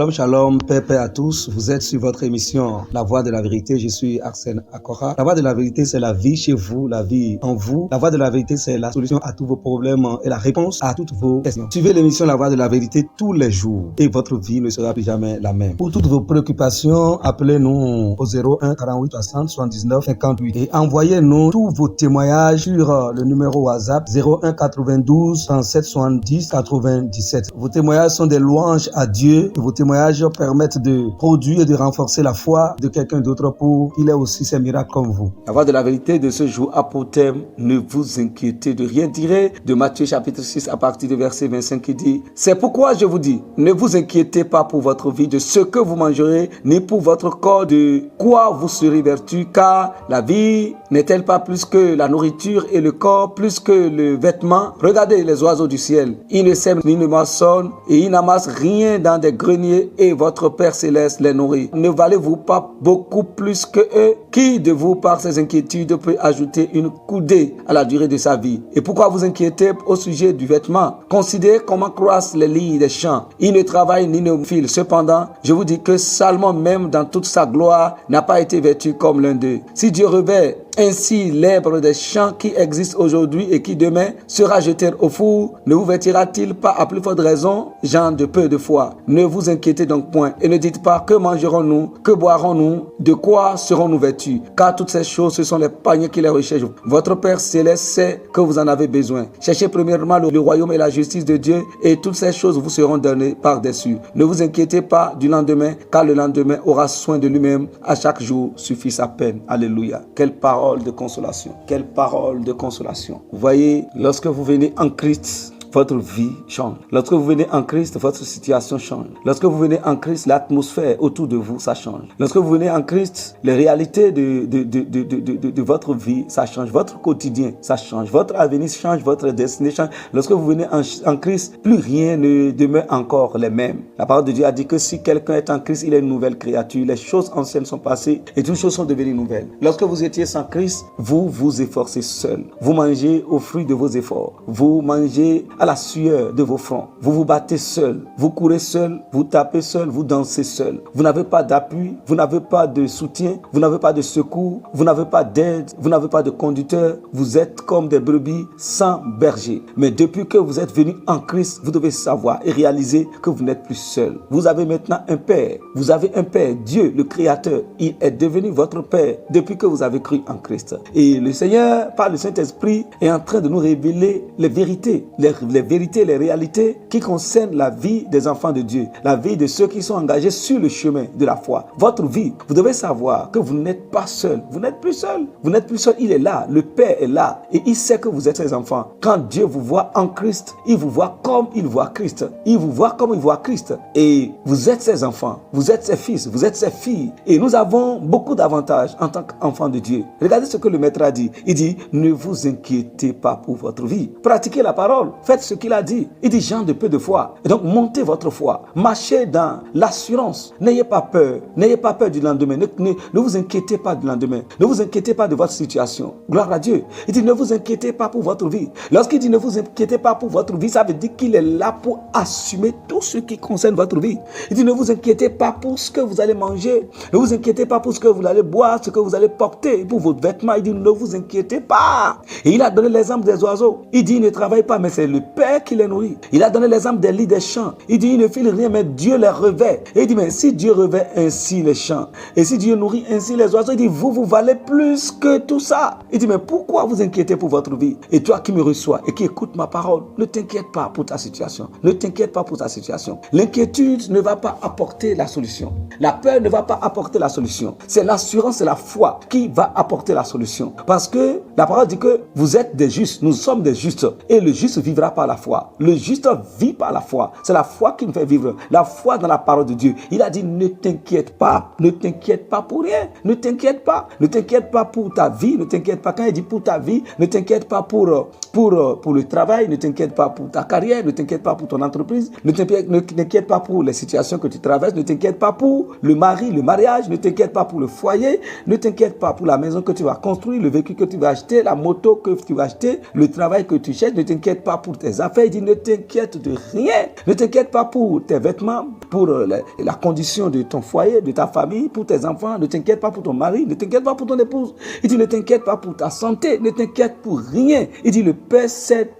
Shalom, shalom, paix à tous. Vous êtes sur votre émission La Voix de la Vérité. Je suis Arsène Akora. La Voix de la Vérité, c'est la vie chez vous, la vie en vous. La Voix de la Vérité, c'est la solution à tous vos problèmes et la réponse à toutes vos questions. Suivez l'émission La Voix de la Vérité tous les jours et votre vie ne sera plus jamais la même. Pour toutes vos préoccupations, appelez-nous au 01 48 60 79 58 et envoyez-nous tous vos témoignages sur le numéro WhatsApp 01 92 37 70 97. Vos témoignages sont des louanges à Dieu. Vos témoignages permettent de produire et de renforcer la foi de quelqu'un d'autre pour qu'il ait aussi ses miracles comme vous. La Voix de la Vérité de ce jour a pour thème « Ne vous inquiétez de rien » tiré de Matthieu chapitre 6 à partir du verset 25 qui dit « C'est pourquoi je vous dis, ne vous inquiétez pas pour votre vie de ce que vous mangerez, ni pour votre corps de quoi vous serez vêtus, car la vie n'est-elle pas plus que la nourriture et le corps plus que le vêtement? Regardez les oiseaux du ciel, ils ne sèment ni ne moissonnent et ils n'amassent rien dans des greniers et votre Père Céleste les nourrit. Ne valez-vous pas beaucoup plus que eux? Qui de vous, par ses inquiétudes, peut ajouter une coudée à la durée de sa vie? Et pourquoi vous inquiétez au sujet du vêtement? Considérez comment croissent les lys des champs. Ils ne travaillent ni ne filent. Cependant, je vous dis que Salomon, même dans toute sa gloire, n'a pas été vêtu comme l'un d'eux. Si Dieu revêt ainsi l'herbe des champs qui existe aujourd'hui et qui demain sera jeté au four, ne vous vêtira-t-il pas à plus forte raison, gens de peu de foi? Ne vous inquiétez donc point et ne dites pas que mangerons-nous, que boirons-nous, de quoi serons-nous vêtus? Car toutes ces choses, ce sont les paniers qui les recherchent. Votre Père Céleste sait que vous en avez besoin. Cherchez premièrement le royaume et la justice de Dieu et toutes ces choses vous seront données par-dessus. Ne vous inquiétez pas du lendemain, car le lendemain aura soin de lui-même. À chaque jour suffit sa peine. Alléluia. Quelle parole de consolation. Quelle parole de consolation. Vous voyez, lorsque vous venez en Christ, votre vie change. Lorsque vous venez en Christ, votre situation change. Lorsque vous venez en Christ, l'atmosphère autour de vous, ça change. Lorsque vous venez en Christ, les réalités de votre vie, ça change. Votre quotidien, ça change. Votre avenir change, votre destinée change. Lorsque vous venez en Christ, plus rien ne demeure encore les mêmes. La parole de Dieu a dit que si quelqu'un est en Christ, il est une nouvelle créature. Les choses anciennes sont passées et toutes choses sont devenues nouvelles. Lorsque vous étiez sans Christ, vous vous efforcez seul. Vous mangez au fruit de vos efforts. Vous mangez à la sueur de vos fronts. Vous vous battez seul, vous courez seul, vous tapez seul, vous dansez seul. Vous n'avez pas d'appui, vous n'avez pas de soutien, vous n'avez pas de secours, vous n'avez pas d'aide, vous n'avez pas de conducteur. Vous êtes comme des brebis sans berger. Mais depuis que vous êtes venus en Christ, vous devez savoir et réaliser que vous n'êtes plus seul. Vous avez maintenant un Père. Vous avez un Père, Dieu, le Créateur. Il est devenu votre Père depuis que vous avez cru en Christ. Et le Seigneur, par le Saint-Esprit, est en train de nous révéler les vérités, les vérités, les réalités qui concernent la vie des enfants de Dieu, la vie de ceux qui sont engagés sur le chemin de la foi. Votre vie, vous devez savoir que vous n'êtes pas seul. Vous n'êtes plus seul. Vous n'êtes plus seul. Il est là. Le Père est là. Et il sait que vous êtes ses enfants. Quand Dieu vous voit en Christ, il vous voit comme il voit Christ. Il vous voit comme il voit Christ. Et vous êtes ses enfants. Vous êtes ses fils. Vous êtes ses filles. Et nous avons beaucoup d'avantages en tant qu'enfants de Dieu. Regardez ce que le Maître a dit. Il dit, ne vous inquiétez pas pour votre vie. Pratiquez la parole. Faites ce qu'il a dit. Il dit, gens de peu de foi. Et donc, montez votre foi. Marchez dans l'assurance. N'ayez pas peur. N'ayez pas peur du lendemain. Ne vous inquiétez pas du lendemain. Ne vous inquiétez pas de votre situation. Gloire à Dieu. Il dit, ne vous inquiétez pas pour votre vie. Lorsqu'il dit, ne vous inquiétez pas pour votre vie, ça veut dire qu'il est là pour assumer tout ce qui concerne votre vie. Il dit, ne vous inquiétez pas pour ce que vous allez manger. Ne vous inquiétez pas pour ce que vous allez boire, ce que vous allez porter, pour vos vêtements. Il dit, ne vous inquiétez pas. Et il a donné l'exemple des oiseaux. Il dit, il ne travaille pas, mais c'est le Père qui les nourrit. Il a donné l'exemple des lits des champs. Il dit, il ne file rien, mais Dieu les revêt. Et il dit, mais si Dieu revêt ainsi les champs, et si Dieu nourrit ainsi les oiseaux, il dit, vous valez plus que tout ça. Il dit, mais pourquoi vous inquiétez pour votre vie? Et toi qui me reçois et qui écoutes ma parole, ne t'inquiète pas pour ta situation. Ne t'inquiète pas pour ta situation. L'inquiétude ne va pas apporter la solution. La peur ne va pas apporter la solution. C'est l'assurance et la foi qui va apporter la solution. Parce que la parole dit que vous êtes des justes, nous sommes des justes. Et le juste vivra par la foi. Le juste vit par la foi. C'est la foi qui nous fait vivre. La foi dans la parole de Dieu. Il a dit, ne t'inquiète pas. Ne t'inquiète pas pour rien. Ne t'inquiète pas. Ne t'inquiète pas pour ta vie. Ne t'inquiète pas. Quand il dit pour ta vie, ne t'inquiète pas pour le travail. Ne t'inquiète pas pour ta carrière. Ne t'inquiète pas pour ton entreprise. Ne t'inquiète pas pour les situations que tu traverses. Ne t'inquiète pas pour le mari, le mariage. Ne t'inquiète pas pour le foyer. Ne t'inquiète pas pour la maison que tu vas construire, le véhicule que tu vas acheter, la moto que tu vas acheter, le travail que tu cherches. Ne t'inquiète pas pour tes affaires. Il dit, ne t'inquiète de rien. Ne t'inquiète pas pour tes vêtements, pour la condition de ton foyer, de ta famille, pour tes enfants. Ne t'inquiète pas pour ton mari, ne t'inquiète pas pour ton épouse. Il dit, ne t'inquiète pas pour ta santé, ne t'inquiète pour rien. Il dit, le Père sait,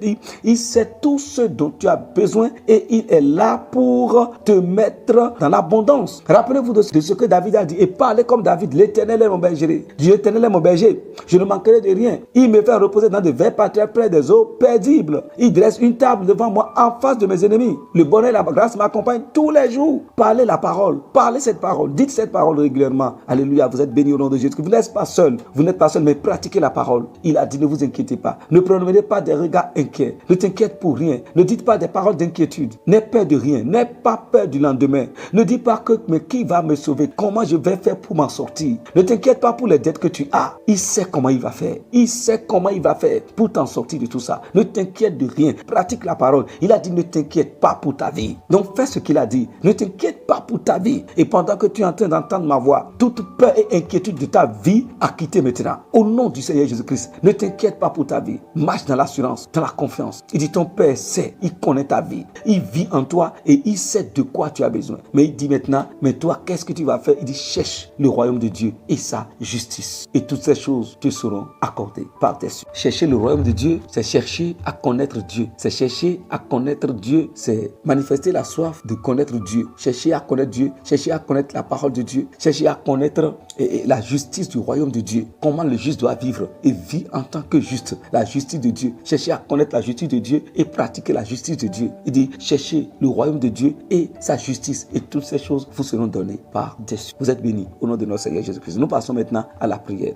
il sait tout ce dont tu as besoin et il est là pour te mettre dans l'abondance. Rappelez-vous de ce que David a dit et parlez comme David. L'Éternel est mon berger. L'Éternel est mon berger. Je ne manquerai de rien. Il me fait reposer dans de verts pâturages près des eaux paisibles. Il dresse une table devant moi en face de mes ennemis. Le bonheur et la grâce m'accompagnent tous les jours. Parlez la parole. Parlez cette parole. Dites cette parole régulièrement. Alléluia. Vous êtes bénis au nom de Jésus. Vous n'êtes pas seul. Vous n'êtes pas seul, mais pratiquez la parole. Il a dit, ne vous inquiétez pas. Ne promenez pas des regards inquiets. Ne t'inquiète pour rien. Ne dites pas des paroles d'inquiétude. N'aie peur de rien. N'aie pas peur du lendemain. Ne dis pas que, mais qui va me sauver? Comment je vais faire pour m'en sortir? Ne t'inquiète pas pour les dettes que tu as. Il sait comment il va faire. Il sait comment il va faire pour t'en sortir de tout ça. Ne t'inquiète de rien. Pratique la parole. Il a dit, ne t'inquiète pas pour ta vie. Donc fais ce qu'il a dit. Ne t'inquiète pas pour ta vie. Et pendant que tu es en train d'entendre ma voix, toute peur et inquiétude de ta vie a quitté maintenant. Au nom du Seigneur Jésus-Christ, ne t'inquiète pas pour ta vie. Marche dans l'assurance, dans la confiance. Il dit, ton Père sait, il connaît ta vie. Il vit en toi et il sait de quoi tu as besoin. Mais il dit maintenant, mais toi, qu'est-ce que tu vas faire? Il dit, cherche le royaume de Dieu et sa justice. Et toutes ces choses te seront accordées par-dessus. Chercher le royaume de Dieu, c'est chercher à connaître Dieu. C'est chercher à connaître Dieu. C'est manifester la soif de connaître Dieu. Chercher à connaître Dieu. Chercher à connaître la parole de Dieu. Chercher à connaître la justice du royaume de Dieu. Comment le juste doit vivre et vit en tant que juste. La justice de Dieu. Chercher à connaître la justice de Dieu et pratiquer la justice de Dieu. Il dit, cherchez le royaume de Dieu et sa justice. Et toutes ces choses vous seront données par-dessus. Vous êtes bénis au nom de notre Seigneur Jésus-Christ. Nous passons maintenant à la prière.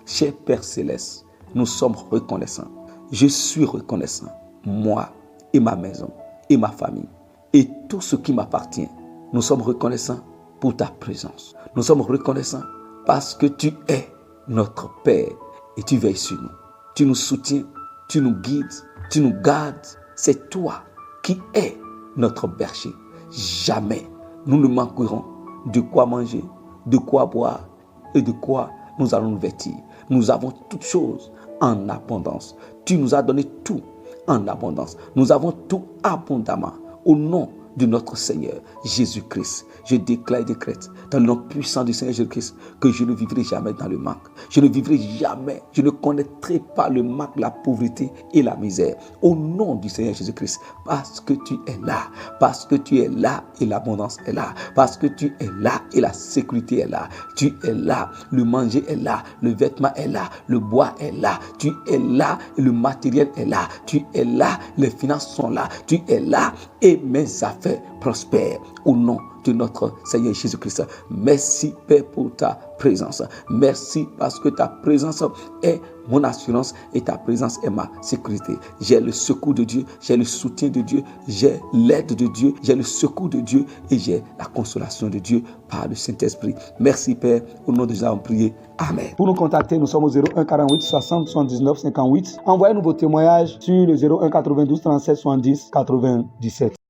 Cher Père Céleste, nous sommes reconnaissants. Je suis reconnaissant, moi et ma maison et ma famille et tout ce qui m'appartient. Nous sommes reconnaissants pour ta présence. Nous sommes reconnaissants parce que tu es notre Père et tu veilles sur nous. Tu nous soutiens, tu nous guides, tu nous gardes. C'est toi qui es notre berger. Jamais nous ne manquerons de quoi manger, de quoi boire et de quoi nous allons nous vêtir. Nous avons toutes choses en abondance. Tu nous as donné tout en abondance. Nous avons tout abondamment. Au nom de notre Seigneur Jésus-Christ, je déclare et décrète dans le nom puissant du Seigneur Jésus-Christ que je ne vivrai jamais dans le manque. Je ne vivrai jamais, je ne connaîtrai pas le manque, la pauvreté et la misère. Au nom du Seigneur Jésus-Christ, parce que tu es là, parce que tu es là et l'abondance est là, parce que tu es là et la sécurité est là, tu es là, le manger est là, le vêtement est là, le bois est là, tu es là et le matériel est là, tu es là, les finances sont là, tu es là et mes affaires prospèrent au nom de notre Seigneur Jésus-Christ. Merci Père pour ta présence. Merci parce que ta présence est mon assurance et ta présence est ma sécurité. J'ai le secours de Dieu, j'ai le soutien de Dieu, j'ai l'aide de Dieu, j'ai le secours de Dieu et j'ai la consolation de Dieu par le Saint-Esprit. Merci Père, au nom de Jésus, nous avons prié. Amen. Pour nous contacter, nous sommes au 01 48 60 79 58. Envoyez-nous vos témoignages sur le 01 92 37 70 97.